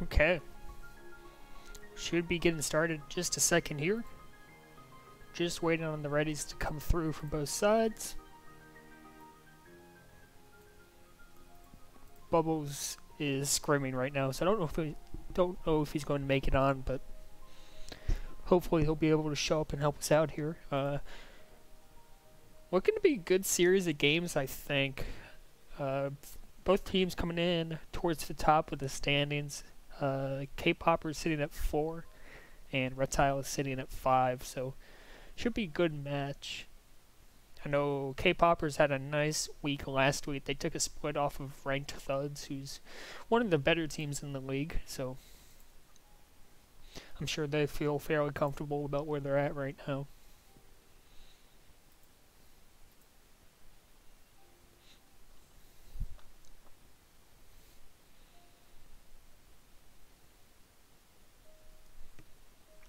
Okay. Should be getting started just a second here. Just waiting on the readies to come through from both sides. Bubbles is screaming right now, so I don't know if he's going to make it on, but hopefully he'll be able to show up and help us out here. Looking to be a good series of games, I think. Both teams coming in towards the top of the standings. K-Popper is sitting at 4, and Rektiles is sitting at 5, so should be a good match. I know K-Poppers had a nice week last week. They took a split off of Ranked Thuds, who's one of the better teams in the league, so I'm sure they feel fairly comfortable about where they're at right now.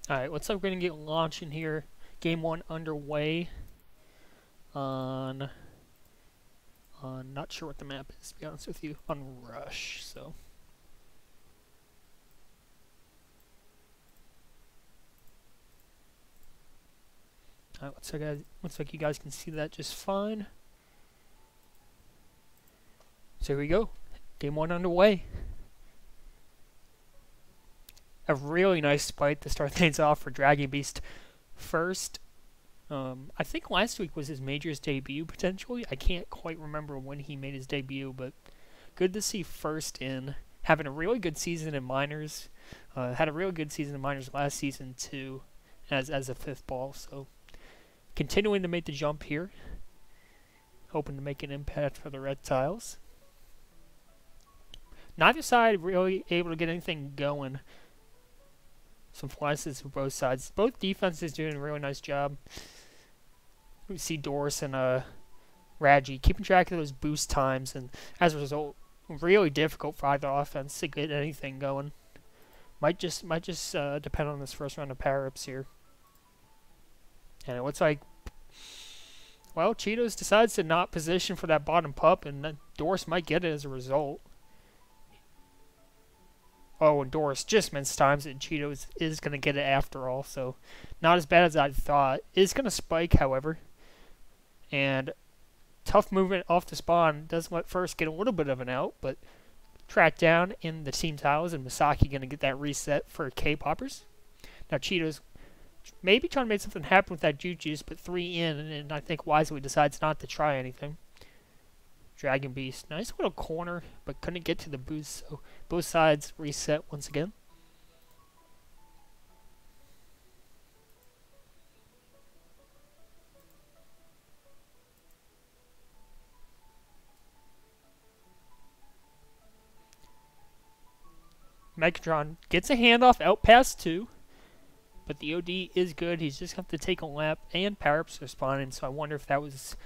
Alright, looks like we're going to get launching here. Game 1 underway on not sure what the map is, to be honest with you, on Rush, so. Alright, looks like you guys can see that just fine. So here we go. Game 1 underway. A really nice fight to start things off for Dragon Beast first. I think last week was his Majors debut, potentially. I can't quite remember when he made his debut, but good to see first in. Having a really good season in Minors. Had a really good season in Minors last season, too, as a 5th ball. So, continuing to make the jump here. Hoping to make an impact for the Rektiles. Neither side really able to get anything going. Some flashes for both sides. Both defenses doing a really nice job. We see Doris and Raji keeping track of those boost times, and as a result, really difficult for either offense to get anything going. Might just depend on this first round of power-ups here. And it looks like, well, Cheetos decides to not position for that bottom pup, and Doris might get it as a result. Oh, and Doris just missed times, and Cheetos is going to get it after all, so not as bad as I thought. Is going to spike, however, and tough movement off the spawn. Does let first get a little bit of an out, but track down in the team tiles, and Misaki going to get that reset for K-Poppers. Now Cheetos maybe trying to make something happen with that Juju's, but 3 in, and I think wisely decides not to try anything. Dragon Beast, nice little corner, but couldn't get to the boost, so both sides reset once again. Megatron gets a handoff out past 2, but the OD is good. He's just got to take a lap, and power-ups are spawning, so I wonder if that was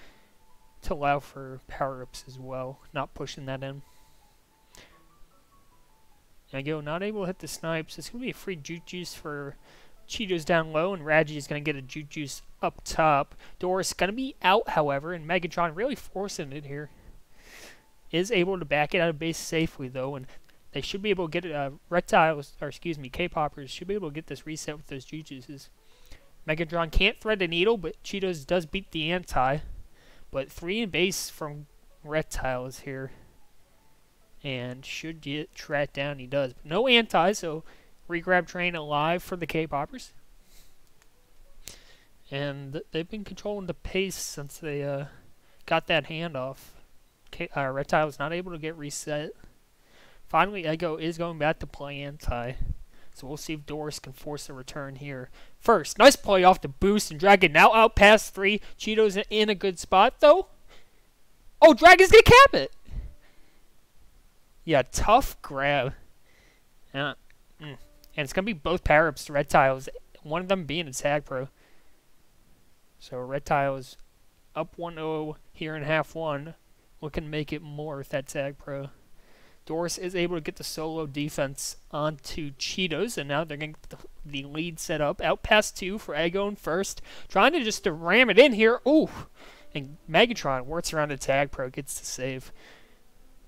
to allow for power-ups as well, not pushing that in. There you go, not able to hit the snipes. It's going to be a free Juke Juice for Cheetos down low, and Raji is going to get a Juke Juice up top. Doris going to be out, however, and Megatron really forcing it here. Is able to back it out of base safely, though, and they should be able to get it, Rektiles, or excuse me, K-Poppers should be able to get this reset with those Juke Juices. Megatron can't thread the needle, but Cheetos does beat the anti. But 3 in base from Rektiles here. And should get tracked down. He does. But no anti, so regrab train alive for the K-Poppers. And they've been controlling the pace since they got that handoff. Rektiles not able to get reset. Finally, Ego is going back to play anti. So we'll see if Doris can force a return here. First, nice play off the boost, and Dragon now out past 3. Cheetos in a good spot, though. Oh, Dragon's going to cap it. Yeah, tough grab. And it's going to be both power-ups to Rektiles, one of them being a tag pro. So Rektiles up 1-0 here in half 1. Looking to make it more with that tag pro. Doris is able to get the solo defense onto Cheetos, and now they're going to get the lead set up. Out past 2 for Agon first. Trying to just ram it in here. Ooh! And Megatron works around the tag pro, gets the save.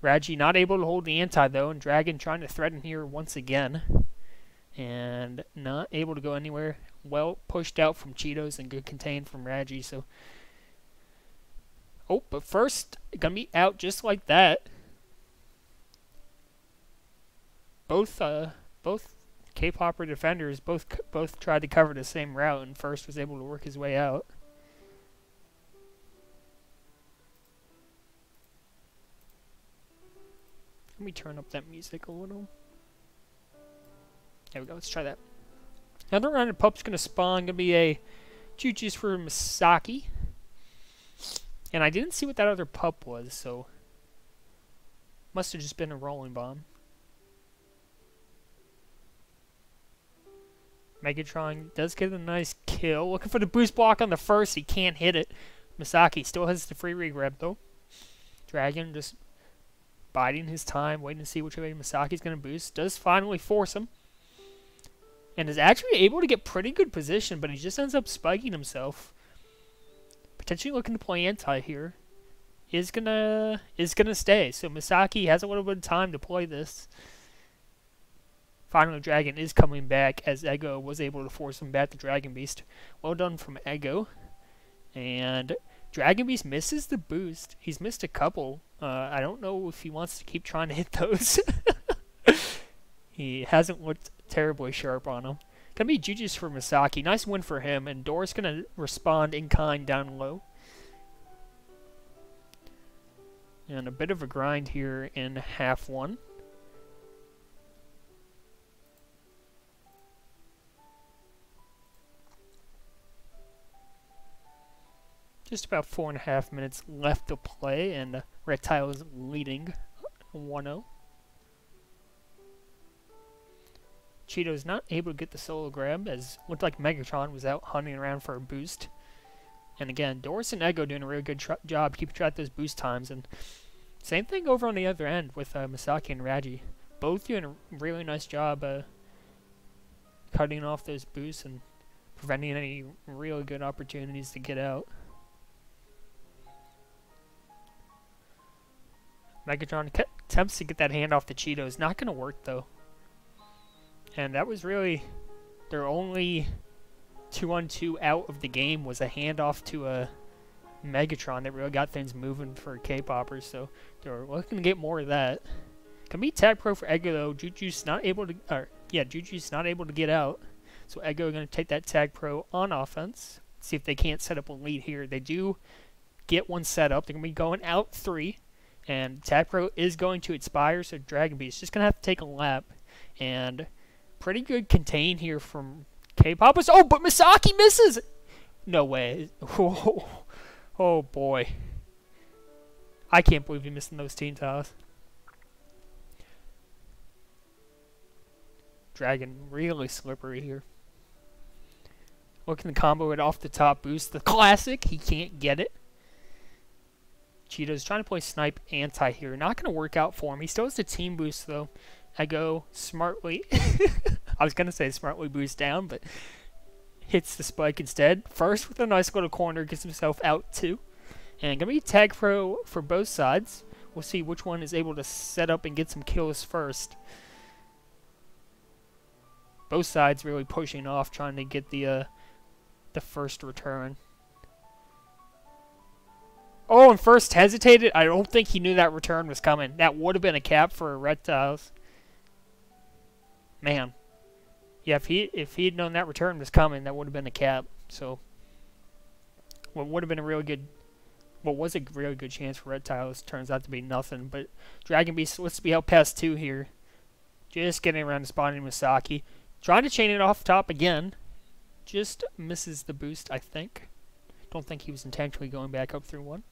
Ragi not able to hold the anti though, and Dragon trying to threaten here once again. And not able to go anywhere. Well pushed out from Cheetos and good contained from Ragi. So, oh, but first gonna be out just like that. Both K-Popper defenders both tried to cover the same route, and first was able to work his way out. Let me turn up that music a little. There we go, let's try that. Another round of pup's gonna spawn, gonna be a Choo-Choos for Misaki. And I didn't see what that other pup was, so must have just been a rolling bomb. Megatron does get a nice kill. Looking for the boost block on the first, he can't hit it. Misaki still has the free regrab though. Dragon just biding his time, waiting to see which way Misaki's gonna boost. Does finally force him. And is actually able to get pretty good position, but he just ends up spiking himself. Potentially looking to play anti here. Is gonna stay. So Misaki has a little bit of time to play this. Finally, Dragon is coming back as Ego was able to force him back to Dragon Beast. Well done from Ego. And Dragon Beast misses the boost. He's missed a couple. I don't know if he wants to keep trying to hit those. He hasn't looked terribly sharp on him. Gonna be Choo-Choos for Misaki. Nice win for him. And Dora's gonna respond in kind down low. And a bit of a grind here in half one. Just about 4.5 minutes left to play, and Rektiles leading 1-0. Cheeto's not able to get the solo grab, as looked like Megatron was out hunting around for a boost. And again, Doris and Ego doing a really good job keeping track of those boost times. And same thing over on the other end with Misaki and Ragi. Both doing a really nice job cutting off those boosts and preventing any really good opportunities to get out. Megatron attempts to get that hand off the Cheetos. Not going to work, though. And that was really their only 2-on-2 out of the game, was a handoff to a Megatron that really got things moving for K-Poppers. So they're looking to get more of that. Can be tag pro for Ego, though. Choo-Choos not able to, Choo-Choos not able to get out. So Ego going to take that tag pro on offense. See if they can't set up a lead here. They do get one set up. They're going to be going out 3. And Tag Pro is going to expire, so Dragon Beast is just going to have to take a lap. And pretty good contain here from K-Poppers. Oh, but Misaki misses! No way. Oh, boy. I can't believe he missed those teen tiles. Dragon really slippery here. Looking to combo it off the top boost. The classic. He can't get it. Cheeto's trying to play snipe anti here. Not going to work out for him. He still has the team boost, though. Ego smartly. I was going to say smartly boost down, but hits the spike instead. First with a nice little corner. Gets himself out, too. And going to be tag pro for both sides. We'll see which one is able to set up and get some kills first. Both sides really pushing off, trying to get the first return. Oh, and first hesitated. I don't think he knew that return was coming. That would have been a cap for Rektiles. Man. Yeah, if he had known that return was coming, that would have been a cap. So, what would have been a really good, what was a really good chance for Rektiles turns out to be nothing. But Dragon Beast, let's be out past 2 here. Just getting around to spawning Misaki. Trying to chain it off top again. Just misses the boost, I think. Don't think he was intentionally going back up through 1.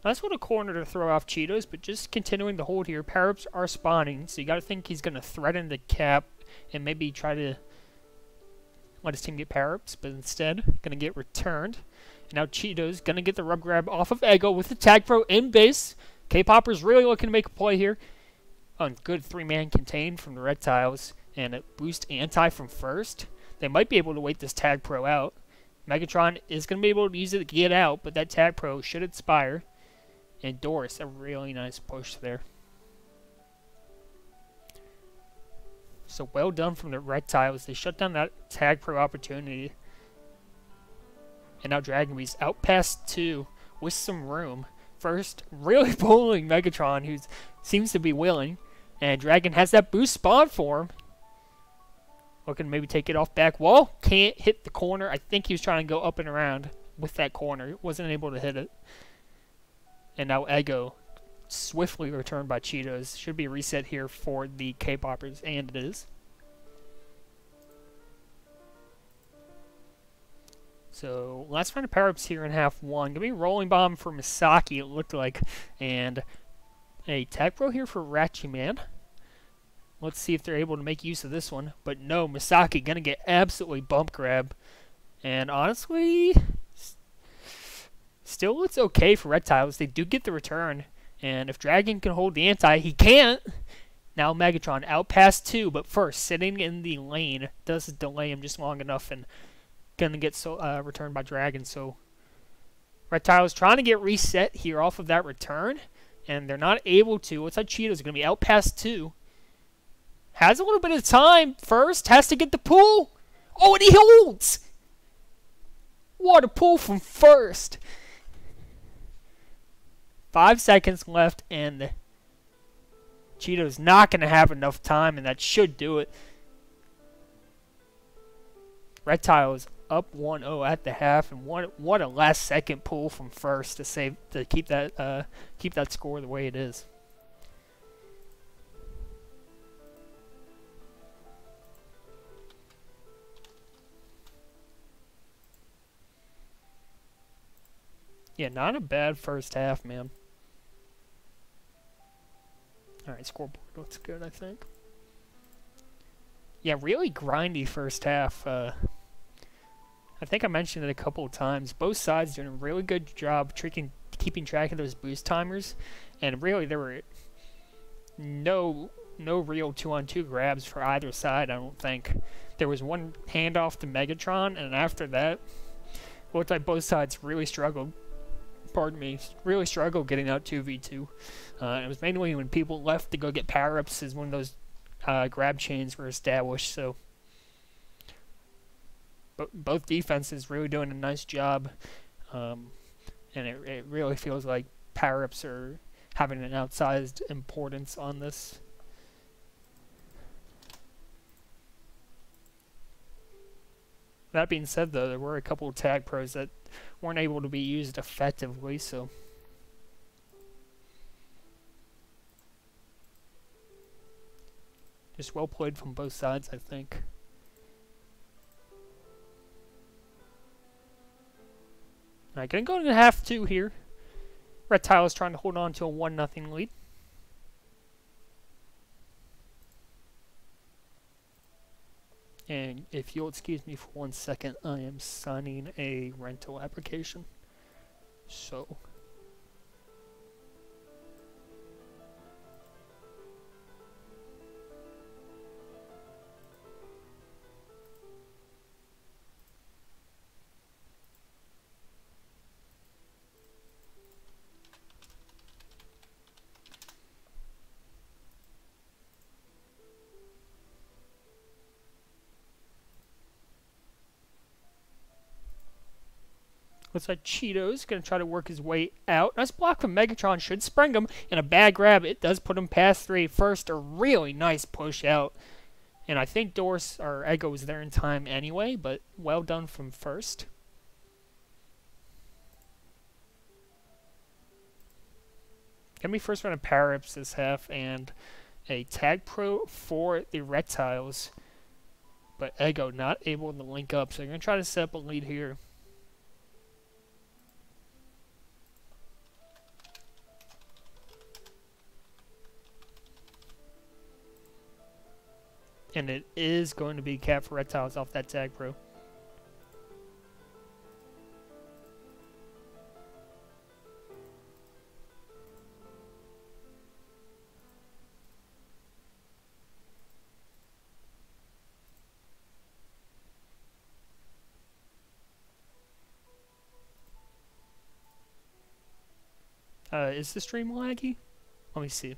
Nice little corner to throw off Cheetos, but just continuing to hold here. Power-ups are spawning, so you got to think he's going to threaten the cap and maybe try to let his team get power-ups, but instead going to get returned. And now Cheetos going to get the rub grab off of Ego with the tag pro in base. K-Popper's really looking to make a play here. Oh, good 3-man contained from the Rektiles, and a boost anti from first. They might be able to wait this tag pro out. Megatron is going to be able to use it to get out, but that tag pro should expire. And Doris, a really nice push there. So well done from the Rektiles. They shut down that tag pro opportunity. And now Dragon Beast out past 2 with some room. First, really pulling Megatron, who seems to be willing. And Dragon has that boost spawn for him. Looking to maybe take it off back wall. Can't hit the corner. I think he was trying to go up and around with that corner. Wasn't able to hit it. And now Ego swiftly returned by Cheetos. Should be a reset here for the K-Poppers, and it is. So, last round of power-ups here in half 1. Gonna be rolling bomb for Misaki, it looked like. And a tag pro here for Ratchy Man. Let's see if they're able to make use of this one. But no, Misaki gonna get absolutely bump grab. And honestly, still looks okay for Rektiles. They do get the return. And if Dragon can hold the anti, he can't. Now Megatron out past 2, but first, sitting in the lane does delay him just long enough and gonna get returned by Dragon. So Rektiles trying to get reset here off of that return, and they're not able to. Looks like Cheeto's gonna be out past 2. Has a little bit of time first, has to get the pull. Oh, and he holds! What a pull from first. 5 seconds left, and Cheeto's not going to have enough time, and that should do it. Rektiles up 1-0 at the half, and what a last second pull from first to keep that score the way it is. Yeah, not a bad first half, man. Alright, scoreboard looks good, I think. Yeah, really grindy first half. I think I mentioned it a couple of times. Both sides doing a really good job keeping track of those boost timers. And really, there were no real 2-on-2 grabs for either side, I don't think. There was one handoff to Megatron, and after that, it looked like both sides really struggled. Pardon me, really struggled getting out 2v2. It was mainly when people left to go get power-ups is when those grab chains were established. So both defenses really doing a nice job, and it really feels like power-ups are having an outsized importance on this. That being said, though, there were a couple of tag pros that weren't able to be used effectively, so just well played from both sides, I think. Alright, gonna go into half 2 here. Rektiles trying to hold on to a 1-0 lead. And if you'll excuse me for 1 second, I am signing a rental application. So looks like Cheeto's going to try to work his way out. Nice block from Megatron. Should spring him. And a bad grab. It does put him past 3. First, a really nice push out. And I think Doris or Ego was there in time anyway. But well done from first. Gonna be first round of power-ups this half. And a tag pro for the Rektiles. But Ego not able to link up. So they're going to try to set up a lead here. And it is going to be cap for Rektiles off that tag pro. Is the stream laggy? Let me see.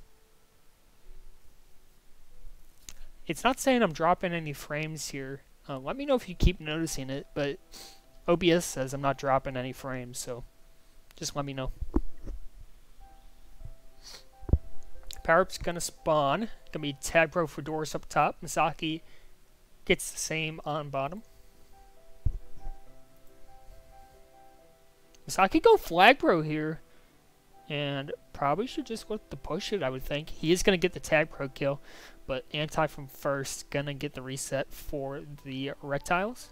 It's not saying I'm dropping any frames here. Let me know if you keep noticing it, but OBS says I'm not dropping any frames, so just let me know. Power-up's gonna spawn. Gonna be Tag Pro for Doris up top. Misaki gets the same on bottom. Misaki go Flag Pro here. And probably should just look to push it, I would think. He is going to get the Tag Pro kill, but Anti from first going to get the reset for the Rektiles.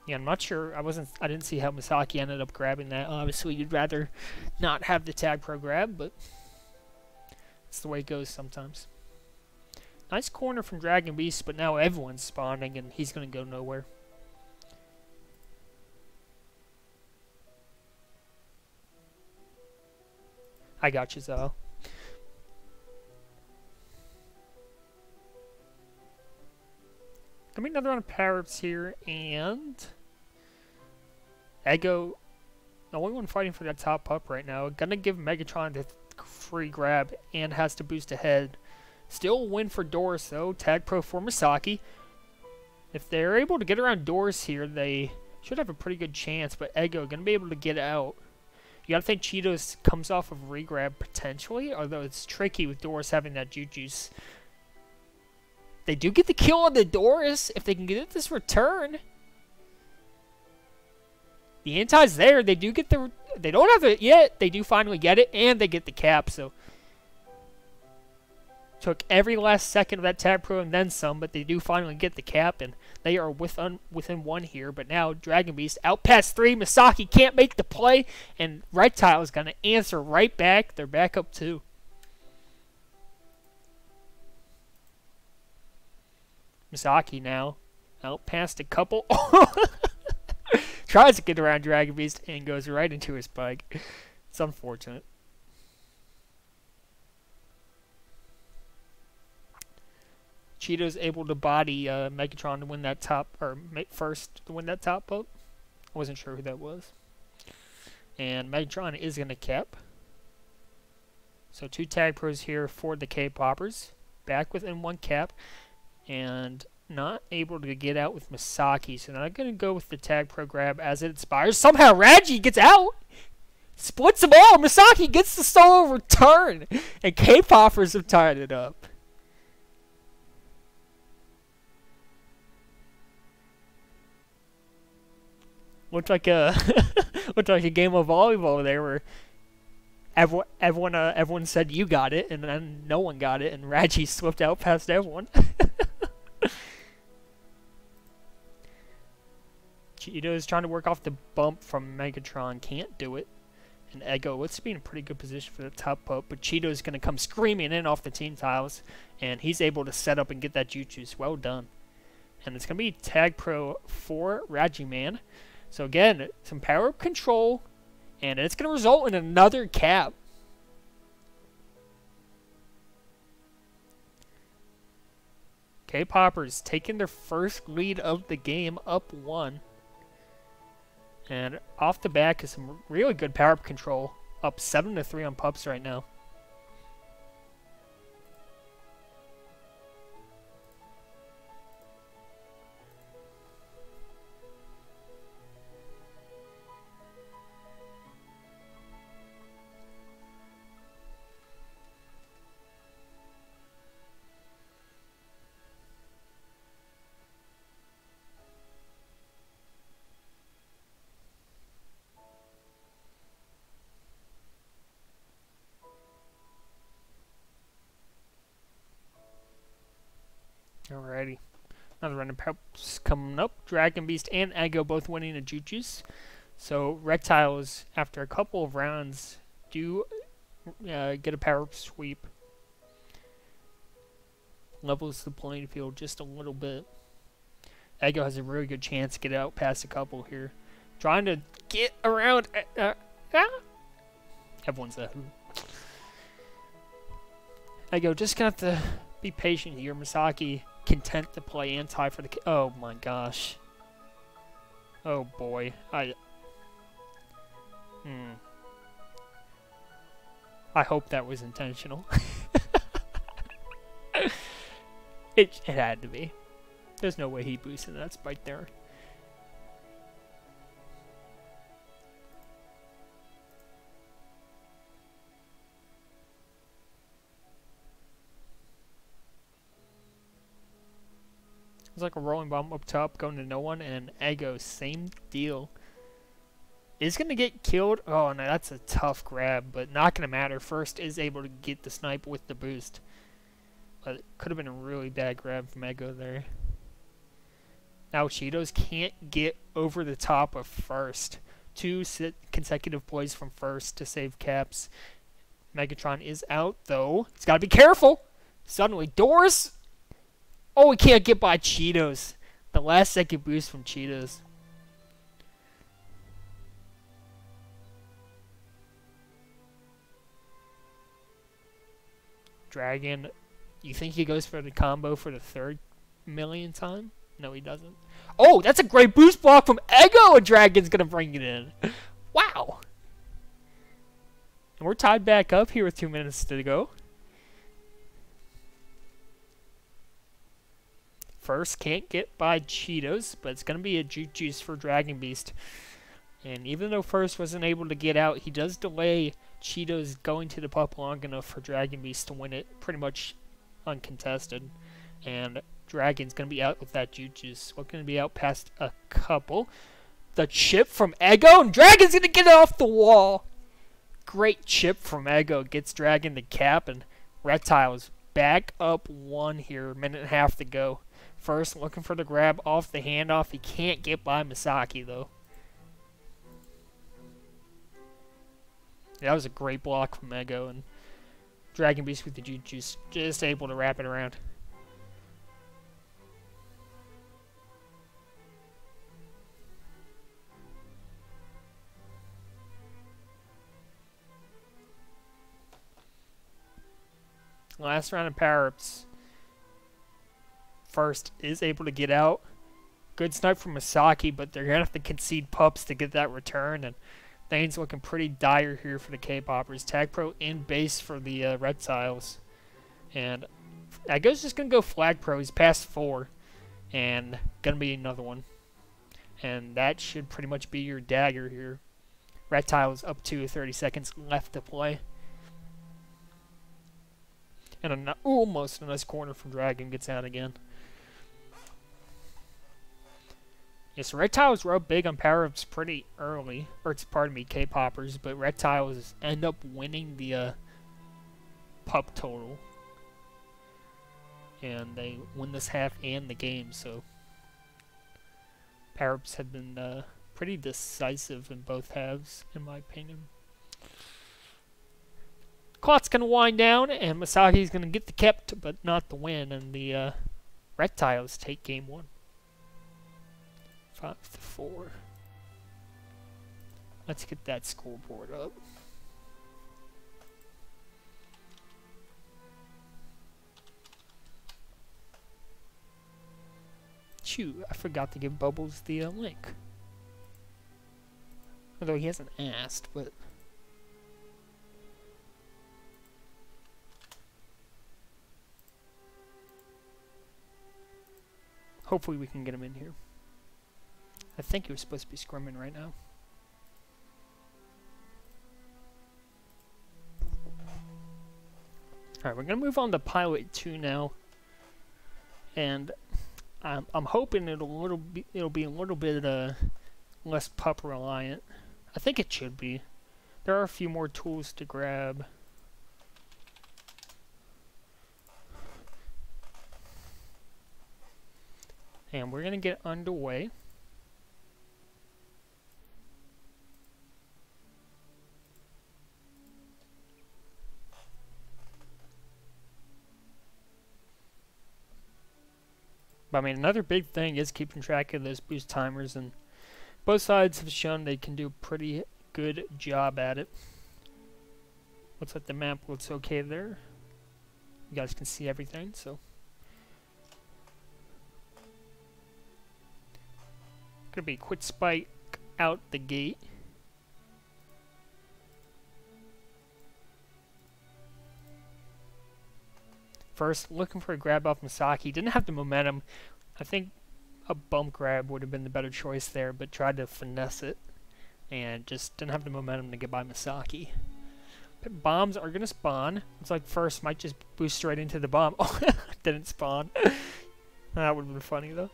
Yeah, I'm not sure. I didn't see how Misaki ended up grabbing that. Obviously, you'd rather not have the Tag Pro grab, but it's the way it goes sometimes. Nice corner from Dragon Beast, but now everyone's spawning, and he's going to go nowhere. I got you, Zal. Gonna be another round of power-ups here, and Ego, the only one fighting for that top up right now. Gonna give Megatron the free grab and has to boost ahead. Still a win for Doris though. Tag Pro for Misaki. If they're able to get around Doris here, they should have a pretty good chance, but Ego gonna be able to get out. You gotta think Cheetos comes off of regrab potentially, although it's tricky with Doris having that Juju's. They do get the kill on the Doris if they can get this return. The Anti's there. They do get the. They don't have it yet. They do finally get it, and they get the cap. So took every last second of that Tag Pro and then some, but they do finally get the cap, and they are within one here. But now Dragon Beast out past 3. Misaki can't make the play, and Rektiles is going to answer right back. They're back up 2. Misaki now out past a couple. Tries to get around Dragon Beast and goes right into his spike. It's unfortunate. Cheeto's able to body Megatron to win that top, or first to win that top up. I wasn't sure who that was. And Megatron is going to cap. So 2 Tag Pros here for the K-Poppers. Back within 1 cap. And not able to get out with Misaki. So now I'm going to go with the Tag Pro grab as it expires. Somehow Raji gets out. Splits them all. Misaki gets the solo return. And K-Poppers have tied it up. Looked like a game of volleyball there, where everyone said you got it, and then no one got it, and Raji slipped out past everyone. Cheeto is trying to work off the bump from Megatron, can't do it. And Ego, let's be in a pretty good position for the top up, but Cheeto is going to come screaming in off the team tiles, and he's able to set up and get that Juju's. Well done. And it's going to be Tag Pro for Raji Man. So again, some power-up control, and it's going to result in another cap. K-Poppers taking their first lead of the game, up 1. And off the back is some really good power-up control, up 7-3 on Pups right now. Alrighty. Another round of Pups coming up. Dragon Beast and Ego both winning a Juju's. So Rektiles, after a couple of rounds, do get a power-up sweep. Levels the playing field just a little bit. Ego has a really good chance to get out past a couple here. Trying to get around. Everyone's there. Ego just got to be patient here. Misaki content to play anti for the. Oh my gosh. Oh boy. I hope that was intentional. It had to be. There's no way he boosted that spike there. It's like a rolling bomb up top, going to no one, and Ego, same deal. Is going to get killed. Oh, no, that's a tough grab, but not going to matter. First is able to get the snipe with the boost. But it could have been a really bad grab from Ego there. Now Cheetos can't get over the top of first. 2 consecutive plays from first to save caps. Megatron is out, though. He's got to be careful. Suddenly, doors. Oh, we can't get by Cheetos. The last second boost from Cheetos. Dragon, you think he goes for the combo for the 3rd million time? No, he doesn't. Oh, that's a great boost block from Ego, and Dragon's going to bring it in. Wow. And we're tied back up here with 2 minutes to go. First, can't get by Cheetos, but it's going to be a juice for Dragon Beast. And even though First wasn't able to get out, he does delay Cheetos going to the pup long enough for Dragon Beast to win it pretty much uncontested. And Dragon's going to be out with that juice. Looking to be out past a couple. The chip from Ego, and Dragon's going to get it off the wall. Great chip from Ego. Gets Dragon the cap, and Rektiles back up 1 here. 1.5 to go. First, looking for the grab off the handoff. He can't get by Misaki, though. That was a great block from Ego, and Dragon Beast with the juice just able to wrap it around. Last round of power-ups. First is able to get out. Good snipe from Misaki, but they're going to have to concede pups to get that return. And things looking pretty dire here for the K-Poppers. Tag Pro in base for the Rektiles. And I guess just going to go Flag Pro. He's past 4. And going to be another one. And that should pretty much be your dagger here. Rektiles up to 30 seconds left to play. And almost a nice corner from Dragon gets out again. Yes, Rektiles were up big on power-ups pretty early. Or, pardon me, K-Poppers. But Rektiles end up winning the pup total. And they win this half and the game, so power-ups have been pretty decisive in both halves, in my opinion. Clock's going to wind down, and Misaki's going to get the kept, but not the win, and the Rektiles take game 1. 5-4. Let's get that scoreboard up. Shoot, I forgot to give Bubbles the link. Although he hasn't asked, but... hopefully we can get him in here. I think he was supposed to be scrimming right now. Alright, we're going to move on to Pilot 2 now. And I'm hoping it'll be a little bit less pup reliant. I think it should be. There are a few more tools to grab. And we're going to get underway. But I mean, another big thing is keeping track of those boost timers, and both sides have shown they can do a pretty good job at it. Looks like the map looks okay there. You guys can see everything, so. Gonna be a quick spike out the gate. First, looking for a grab off Misaki. Didn't have the momentum. I think a bump grab would have been the better choice there, but tried to finesse it. And just didn't have the momentum to get by Misaki. Bombs are going to spawn. Looks like first might just boost straight into the bomb. Oh, didn't spawn. That would have been funny, though.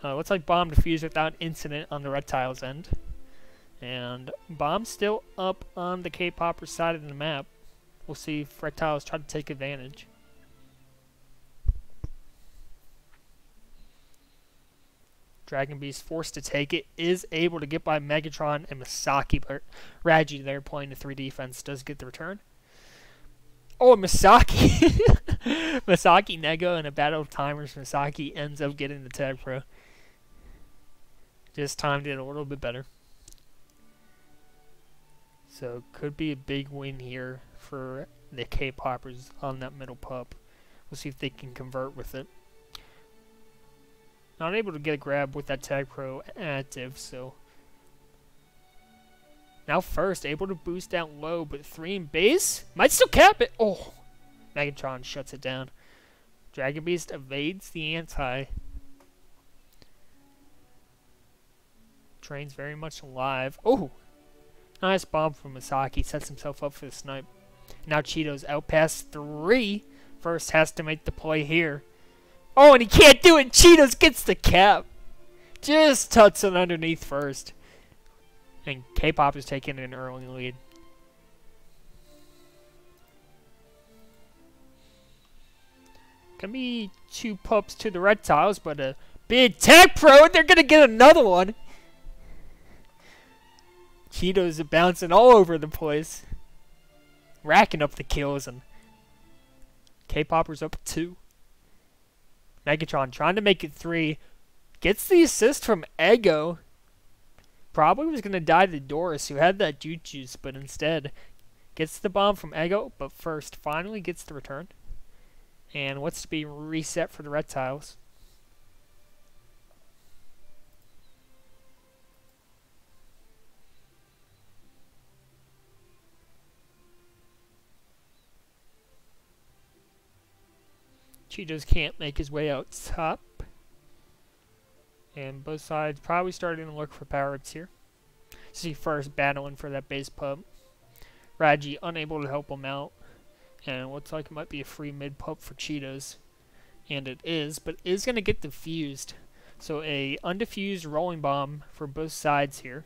Looks like bomb defused without incident on the Rektiles end. And bomb still up on the K-Popper side of the map. We'll see if Rektiles try to take advantage. Dragon Beast forced to take it, is able to get by Megatron and Misaki, but Raji there playing the 3 defense does get the return. Oh, Misaki! Misaki Nego in a battle of timers. Misaki ends up getting the tag pro. Just timed it a little bit better. So could be a big win here for the K-Poppers on that middle pup. We'll see if they can convert with it. Not able to get a grab with that tag pro active, so now first able to boost down low, but 3 in base might still cap it. Oh, Megatron shuts it down. Dragon Beast evades the anti. Train's very much alive. Oh, nice bomb from Misaki. Sets himself up for the snipe. Now Cheeto's out past 3. First has to make the play here. Oh, and he can't do it. Cheetos gets the cap. Just tucks it underneath first. And K-Pop is taking an early lead. Gonna be 2 pups to the Rektiles, but a big tag pro. They're gonna get another one. Cheetos are bouncing all over the place. Racking up the kills, and K-Popper's up 2. Megatron trying to make it 3. Gets the assist from Ego. Probably was going to die to Doris, who had that juice, but instead gets the bomb from Ego, but first finally gets the return. And what's to be reset for the Rektiles. Cheetos can't make his way out top. And both sides probably starting to look for power-ups here. See first battling for that base pub. Raji unable to help him out. And it looks like it might be a free mid pub for Cheetos. And it is, but is going to get defused. So a undefused rolling bomb for both sides here.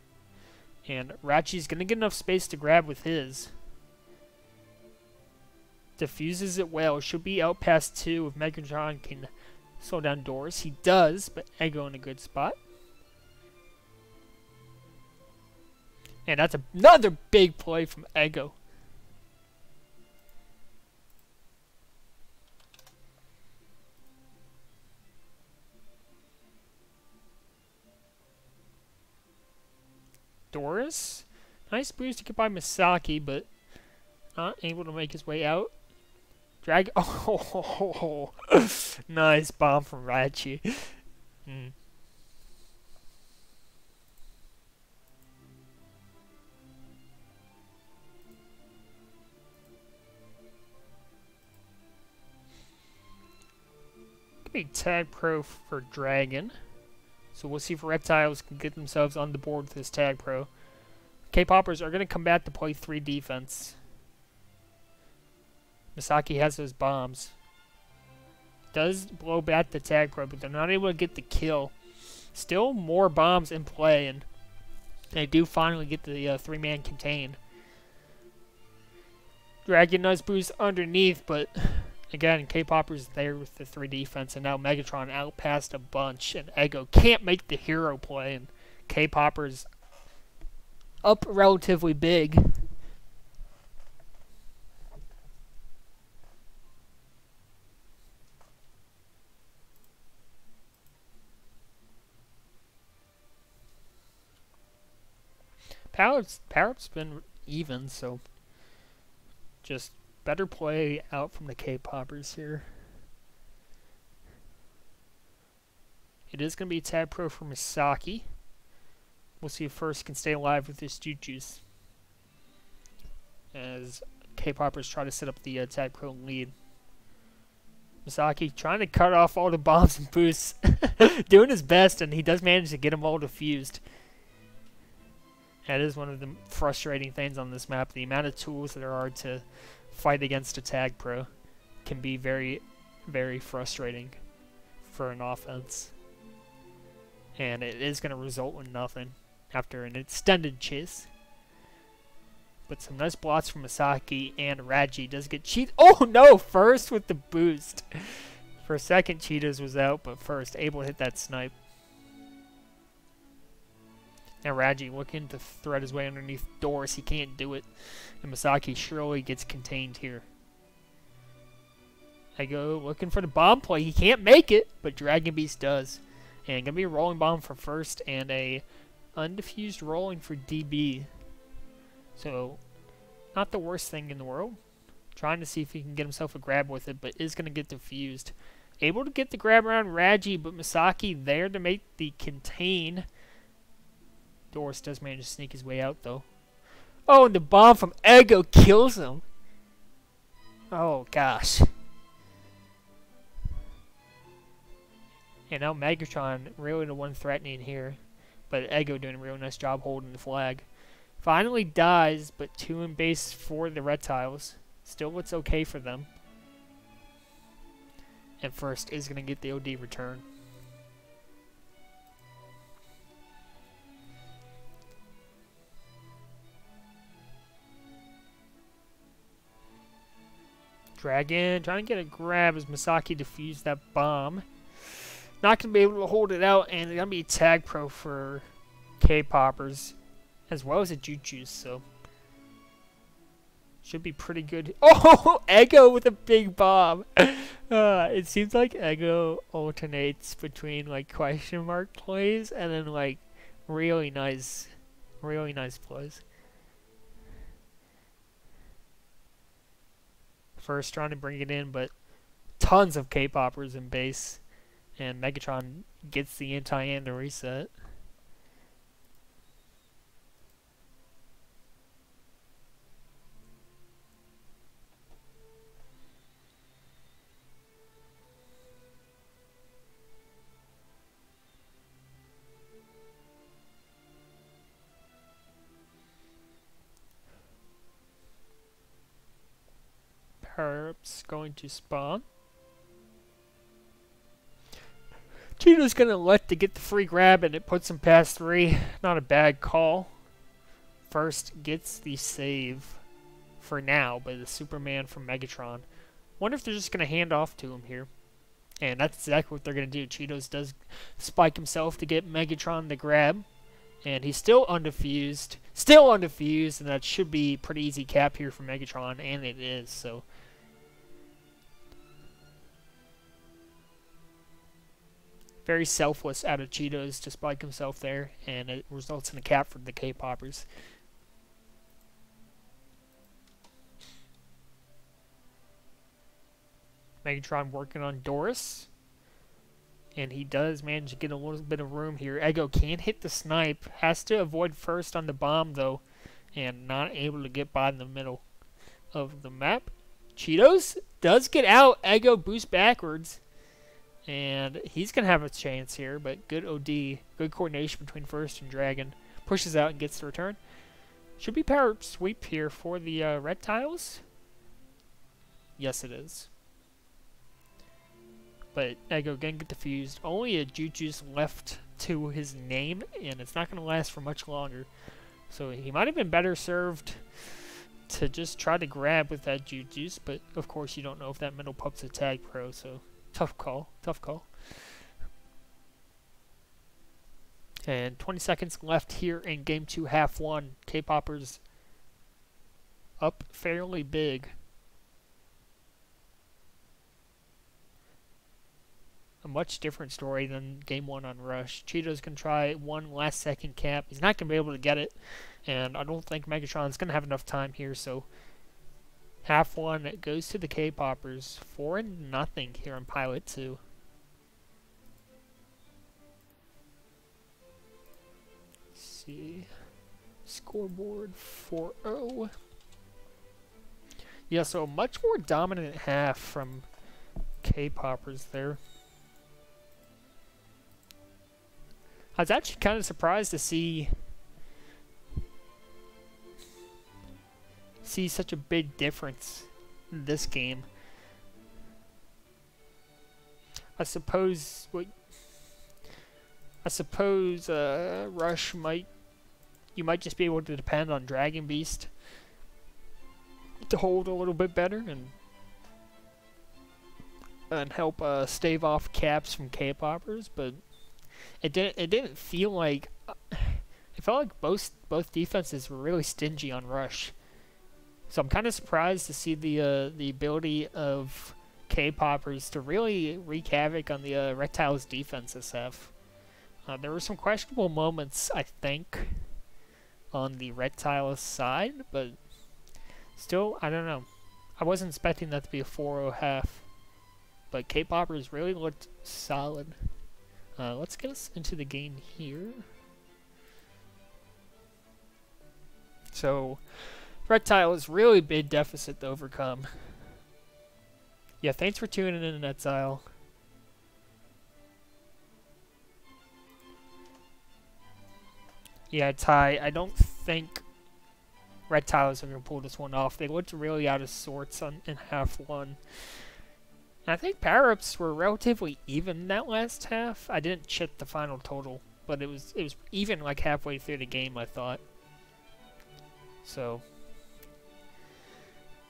And Raji's going to get enough space to grab with his. Diffuses it well. Should be out past 2 if Megatron can slow down Doors. He does, but Ego in a good spot. And that's another big play from Ego. Doris. Nice boost to get by Misaki, but not able to make his way out. Drag. Oh, nice bomb from Rachi. Could be tag pro for Dragon. So we'll see if Rektiles can get themselves on the board with this tag pro. K-Poppers are going to come back to play 3 defense. Misaki has those bombs. Does blow back the tag pro, but they're not able to get the kill. Still more bombs in play, and they do finally get the 3-man contain. Dragon nice boost underneath, but again, K-Popper's there with the 3 defense, and now Megatron out past a bunch, and Ego can't make the hero play, and K-Popper's up relatively big. Power-up's been even, so just better play out from the K-Poppers here. It is going to be tag pro for Misaki. We'll see if first can stay alive with this juice as K-Poppers try to set up the tag pro lead. Misaki trying to cut off all the bombs and boosts. Doing his best, and he does manage to get them all defused. That is one of the frustrating things on this map. The amount of tools there are to fight against a tag pro can be very, very frustrating for an offense. And it is going to result in nothing after an extended chase. But some nice blocks from Misaki, and Raji does get cheat. Oh no! First with the boost. For a second, Cheetahs was out, but first able to hit that snipe. Now Raji looking to thread his way underneath doors. He can't do it. And Misaki surely gets contained here. I go looking for the bomb play. He can't make it, but Dragon Beast does. And gonna be a rolling bomb for first and a undefused rolling for DB. So, not the worst thing in the world. Trying to see if he can get himself a grab with it, but is going to get defused. Able to get the grab around Raji, but Misaki there to make the contain. Doris does manage to sneak his way out, though. Oh, and the bomb from Ego kills him. Oh, gosh. And now Megatron really the one threatening here. But Ego doing a real nice job holding the flag. Finally dies, but 2 in base for the Rektiles. Still looks okay for them. And first is going to get the OD return. Dragon trying to get a grab as Misaki defused that bomb. Not going to be able to hold it out, and it's going to be a tag pro for K-Poppers. As well as a Juju, so should be pretty good. Oh, Ego with a big bomb. It seems like Ego alternates between like question mark plays and then like really nice plays. First trying to bring it in, but tons of K-Poppers in base, and Megatron gets the anti-and to reset. Perhaps going to spawn. Cheeto's gonna let to get the free grab, and it puts him past 3. Not a bad call. First gets the save for now by the Superman from Megatron. Wonder if they're just gonna hand off to him here. And that's exactly what they're gonna do. Cheetos does spike himself to get Megatron the grab. And he's still undefused. Still undefused, and that should be pretty easy cap here for Megatron, and it is, so. Very selfless out of Cheetos to spike himself there, and it results in a cap for the K-Poppers. Megatron working on Doris. And he does manage to get a little bit of room here. Ego can't hit the snipe. Has to avoid first on the bomb, though. And not able to get by in the middle of the map. Cheetos does get out. Ego boosts backwards. And he's going to have a chance here. But good OD. Good coordination between first and Dragon. Pushes out and gets the return. Should be power sweep here for the Rektiles. Yes, it is. But Ego again get defused. Only a Juju's left to his name, and it's not going to last for much longer. So he might have been better served to just try to grab with that Juju's, but of course you don't know if that middle pup's a tag pro, so tough call, tough call. And 20 seconds left here in Game 2, half 1. K-Poppers up fairly big. A much different story than Game 1 on Rush. Cheetos can try one last second cap. He's not going to be able to get it. And I don't think Megatron's going to have enough time here. So half 1 goes to the K-Poppers. 4-0 here on Pilot 2. Let's see. Scoreboard 4-0. Yeah, so a much more dominant half from K-poppers there. I was actually kind of surprised to see such a big difference in this game. I suppose Rush you might just be able to depend on Dragon Beast to hold a little bit better and help stave off caps from K-poppers, but it didn't feel like it felt like both defenses were really stingy on Rush. So I'm kind of surprised to see the ability of K-poppers to really wreak havoc on the Rektiles defense this half. There were some questionable moments, I think, on the Rektiles side, but still, I don't know. I wasn't expecting that to be a 4-0 half, but K-poppers really looked solid. Let's get us into the game here. So, Rektiles really big deficit to overcome. Yeah, thanks for tuning in, Exile. Yeah, Ty, I don't think Rektiles are going to pull this one off. They looked really out of sorts in half one. And I think power-ups were relatively even that last half. I didn't check the final total, but it was even like halfway through the game, I thought. So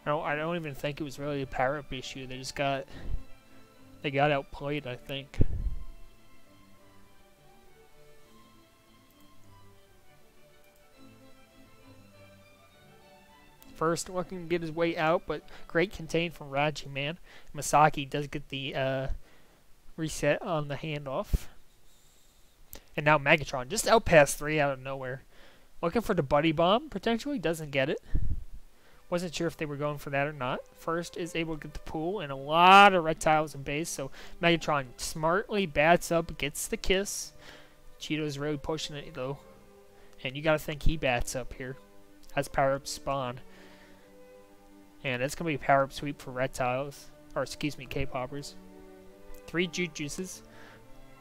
I don't even think it was really a power-up issue. They got outplayed, I think. First looking to get his way out, but great contain from Raji, man. Masaki does get the reset on the handoff. And now Megatron just outpassed 3 out of nowhere. Looking for the buddy bomb, potentially, doesn't get it. Wasn't sure if they were going for that or not. First is able to get the pool and a lot of Rektiles in base, so Megatron smartly bats up, gets the kiss. Cheeto's really pushing it though. And you gotta think he bats up here. Has power-up spawn. And it's going to be a power-up sweep for Rektiles. Or, excuse me, K-poppers. 3 Jute Juices.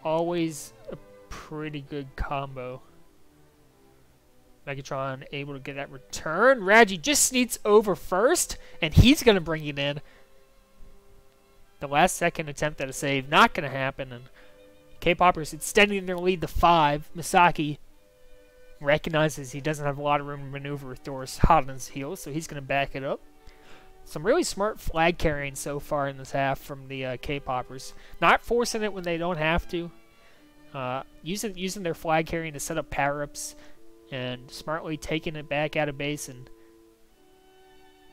Always a pretty good combo. Megatron able to get that return. Raji just sneaks over first. And he's going to bring it in. The last second attempt at a save. Not going to happen. And K-poppers extending their lead to 5. Misaki recognizes he doesn't have a lot of room to maneuver with Doris hot on his heels. So he's going to back it up. Some really smart flag carrying so far in this half from the K-poppers. Not forcing it when they don't have to. Using their flag carrying to set up power-ups. And smartly taking it back out of base and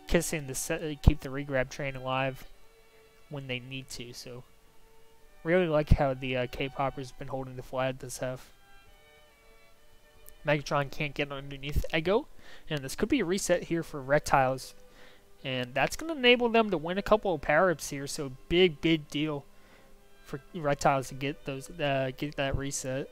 kissing to keep the regrab train alive when they need to. So, really like how the K-poppers have been holding the flag this half. Megatron can't get underneath Ego. And this could be a reset here for Rektiles. And that's going to enable them to win a couple of power-ups here. So big deal for Rektiles to get get that reset.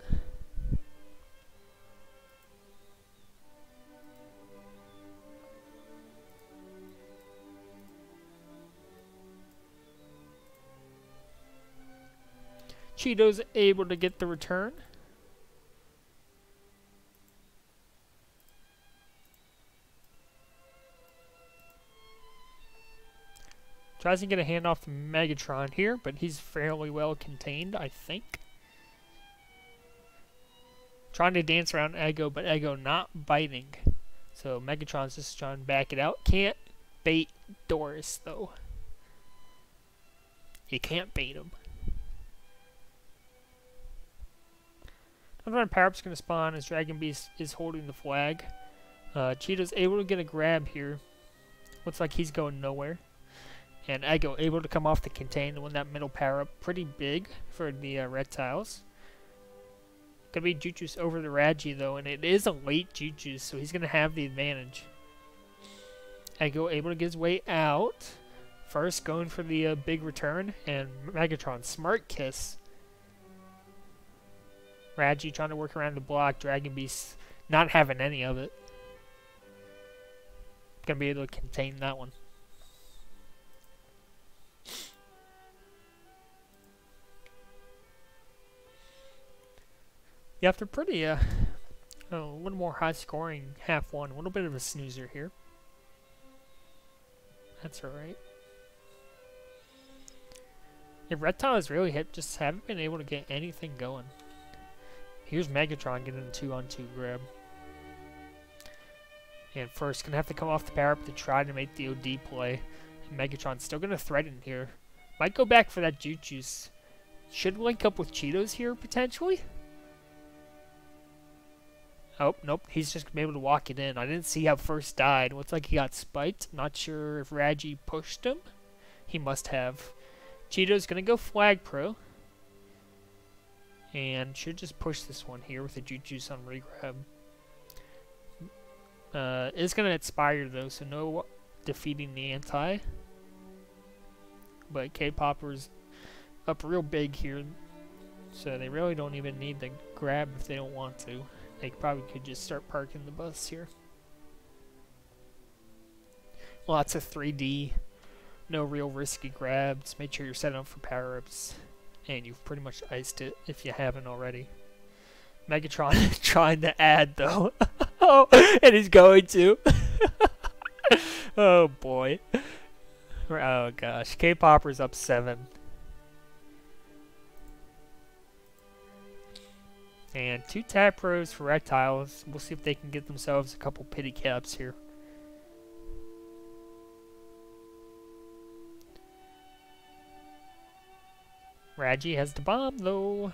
Cheeto's able to get the return. Tries to get a handoff to Megatron here, but he's fairly well contained, I think. Trying to dance around Ego, but Ego not biting. So Megatron's just trying to back it out. Can't bait Doris, though. You can't bait him. Another power-up's going to spawn as Dragon Beast is holding the flag. Cheetah's able to get a grab here. Looks like he's going nowhere. And Ego able to come off the contain and win that middle power-up. Pretty big for the Rektiles. Gonna be Jutsus over the Raji though, and it is a late Jutsus, so he's gonna have the advantage. Ego able to get his way out. First going for the big return, and Megatron smart kiss. Raji trying to work around the block. Dragon Beast not having any of it. Gonna be able to contain that one. Yeah, after pretty, a little more high scoring half one. A little bit of a snoozer here. That's alright. Yeah, Reptiles really just haven't been able to get anything going. Here's Megatron getting a 2-on-2 grab. And first, gonna have to come off the power up to try to make the OD play. And Megatron's still gonna threaten here. Might go back for that Juice. Should link up with Cheetos here, potentially. Oh, nope. He's just gonna be able to walk it in. I didn't see how first died. Looks like he got spiked. Not sure if Raji pushed him. He must have. Cheeto's gonna go Flag Pro. And should just push this one here with a Juice on regrab. Is gonna expire though, so no defeating the anti. But K-Popper's up real big here, so they really don't even need to grab if they don't want to. They probably could just start parking the bus here. Lots of 3D, no real risky grabs. Make sure you're setting up for power-ups, and you've pretty much iced it if you haven't already. Megatron trying to add though. Oh, and he's going to. Oh boy. Oh gosh, K-Popper's up 7. And 2 tap pros for Rektiles. We'll see if they can get themselves a couple pity caps here. Raji has the bomb though.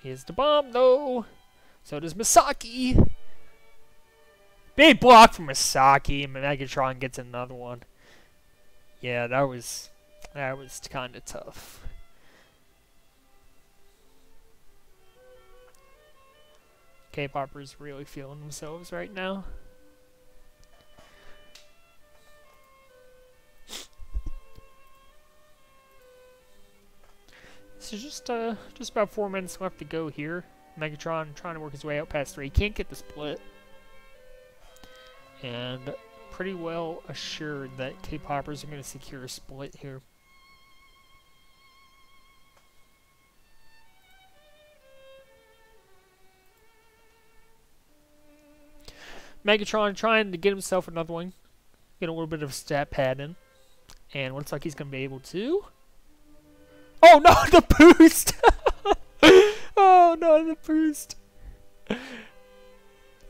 He has the bomb though. So does Misaki. Big block from Misaki, and Megatron gets another one. Yeah, that was kind of tough. K-Popper's really feeling themselves right now. So just about 4 minutes left to go here. Megatron trying to work his way out past 3. Can't get the split. And pretty well assured that K-Poppers are going to secure a split here. Megatron trying to get himself another one. Get a little bit of stat pad in. And looks like he's going to be able to. Oh no, the boost! Oh no, the boost!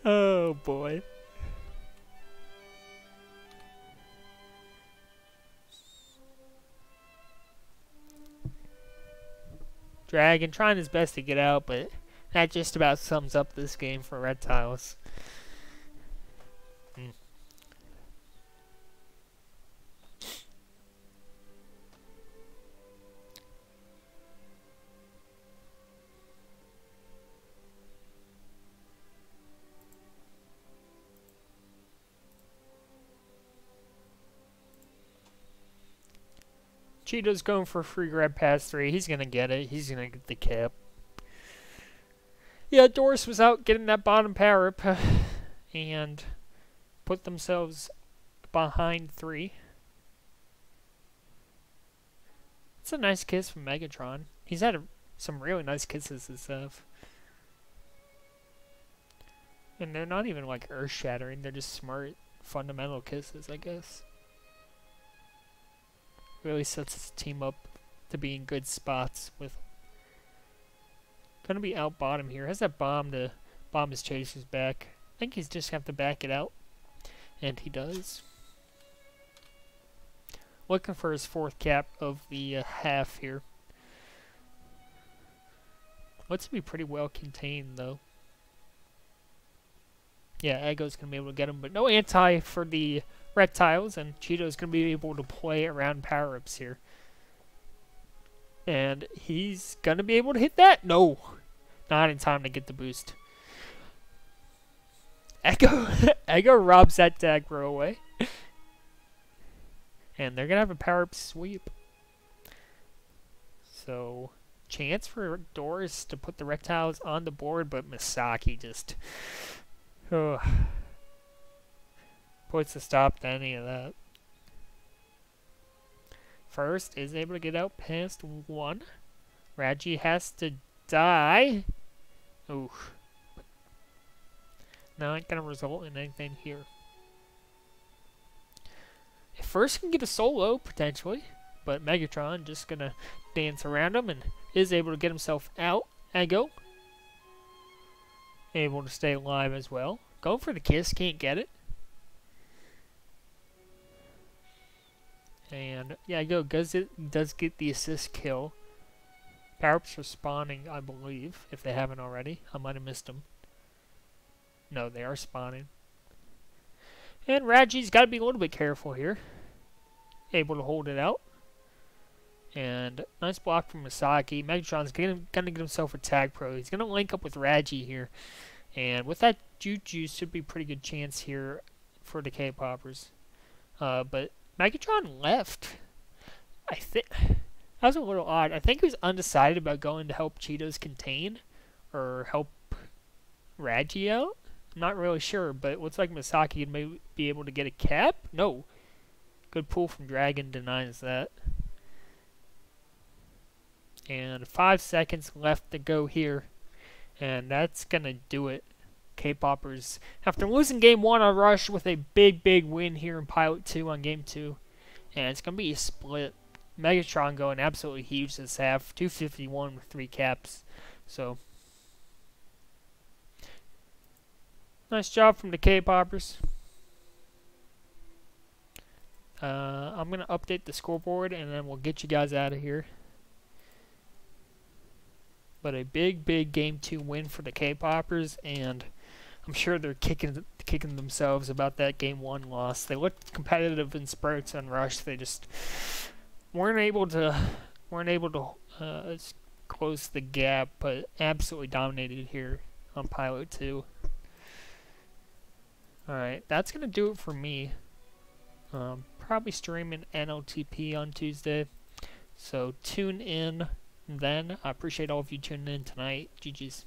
Oh boy. Dragon trying his best to get out, but that just about sums up this game for Rektiles. Cheeto's going for a free grab past 3. He's going to get it. He's going to get the cap. Yeah, Doris was out getting that bottom power up and put themselves behind 3. It's a nice kiss from Megatron. He's had some really nice kisses and stuff. And they're not even like earth-shattering. They're just smart, fundamental kisses, I guess. Really sets his team up to be in good spots with. Gonna be out bottom here. Has that bomb to bomb his chasers back. I think he's just have to back it out. And he does. Looking for his 4th cap of the half here. Looks to be pretty well contained though. Yeah, Eggo's gonna be able to get him, but no anti for the Rektiles, and Cheeto's going to be able to play around power-ups here. And he's going to be able to hit that? No. Not in time to get the boost. Eggo robs that tag throw away. And they're going to have a power-up sweep. So, chance for Doris to put the Rektiles on the board, but Misaki just... puts a stop to any of that. First is able to get out past 1. Raji has to die. Oof. Not gonna result in anything here. First can get a solo, potentially, but Megatron just gonna dance around him and is able to get himself out. Ego. Able to stay alive as well. Going for the kiss, can't get it. And yeah, Ego does get the assist kill. Power-ups are spawning, I believe, if they haven't already. I might have missed them. No, they are spawning. And Raji's got to be a little bit careful here. Able to hold it out. And nice block from Misaki. Megatron's going to get himself a tag pro. He's going to link up with Raji here. And with that Juju, should be a pretty good chance here for the K-Poppers. But Megatron left. I think that was a little odd. I think he was undecided about going to help Cheetos contain or help Raji out. I'm not really sure, but it looks like Misaki may be able to get a cap. No. Good pull from Dragon, denies that. And 5 seconds left to go here. And that's going to do it. K-Poppers, after losing Game 1 on Rush with a big win here in Pilot 2 on Game 2. And it's going to be a split. Megatron going absolutely huge this half. 251 with 3 caps. So, nice job from the K-Poppers. I'm going to update the scoreboard and then we'll get you guys out of here. But a big Game 2 win for the K-Poppers, and I'm sure they're kicking themselves about that Game 1 loss. They looked competitive in spurts on Rush. They just weren't able to close the gap, but absolutely dominated here on Pilot 2. Alright, that's going to do it for me. Probably streaming MLTP on Tuesday, so tune in then. I appreciate all of you tuning in tonight. GG's.